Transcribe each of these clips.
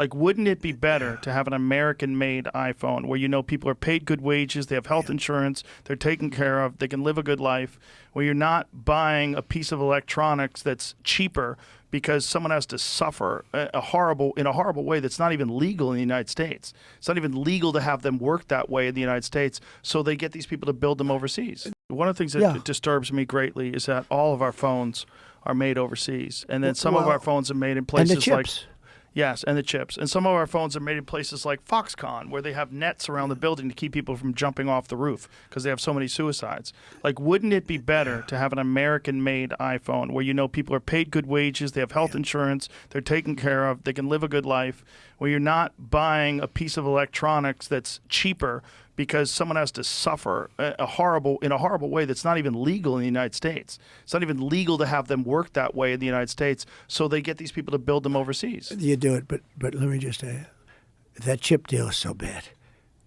Like, wouldn't it be better to have an American-made iPhone where you know people are paid good wages, they have health insurance, they're taken care of, they can live a good life, where you're not buying a piece of electronics that's cheaper because someone has to suffer in a horrible way that's not even legal in the United States. It's not even legal to have them work that way in the United States, so they get these people to build them overseas. One of the things that disturbs me greatly is that all of our phones are made overseas, and then some of our phones are made in places and the like chips. Yes, and the chips. And some of our phones are made in places like Foxconn, where they have nets around the building to keep people from jumping off the roof because they have so many suicides. Like, wouldn't it be better to have an American-made iPhone where you know people are paid good wages, they have health insurance, they're taken care of, they can live a good life, where you're not buying a piece of electronics that's cheaper because someone has to suffer in a horrible way that's not even legal in the United States. It's not even legal to have them work that way in the United States, so they get these people to build them overseas. You do it, but let me just say, that chip deal is so bad.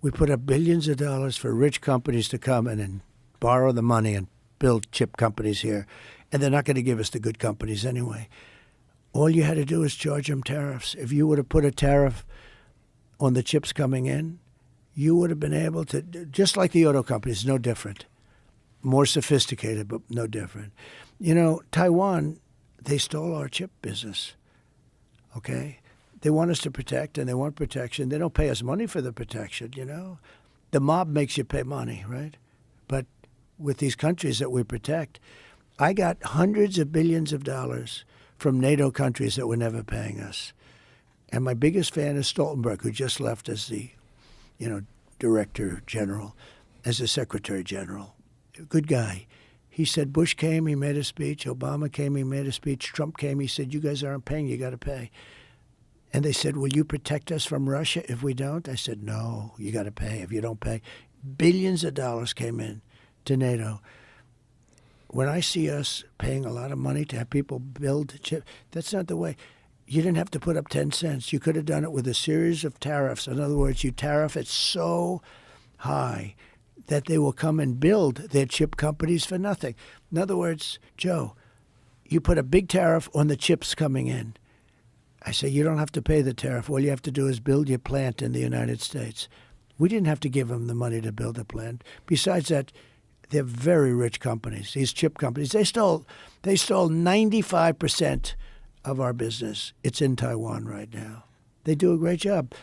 We put up billions of dollars for rich companies to come in and borrow the money and build chip companies here, and they're not going to give us the good companies anyway. All you had to do is charge them tariffs. If you would have put a tariff on the chips coming in, you would have been able to, just like the auto companies, no different. More sophisticated, but no different. You know, Taiwan, they stole our chip business, okay? They want us to protect, and they want protection. They don't pay us money for the protection, you know? The mob makes you pay money, right? But with these countries that we protect, I got hundreds of billions of dollars from NATO countries that were never paying us. And my biggest fan is Stoltenberg, who just left as the Director General, as a Secretary General. Good guy. He said Bush came, he made a speech. Obama came, he made a speech. Trump came, he said, you guys aren't paying, you got to pay. And they said, will you protect us from Russia if we don't? I said, no, you got to pay if you don't pay. Billions of dollars came in to NATO. When I see us paying a lot of money to have people build chips, that's not the way. You didn't have to put up 10 cents. You could have done it with a series of tariffs. In other words, you tariff it so high that they will come and build their chip companies for nothing. In other words, Joe, you put a big tariff on the chips coming in. I say, you don't have to pay the tariff. All you have to do is build your plant in the United States. We didn't have to give them the money to build a plant. Besides that, they're very rich companies, these chip companies. They stole 95% of our business. It's in Taiwan right now. They do a great job.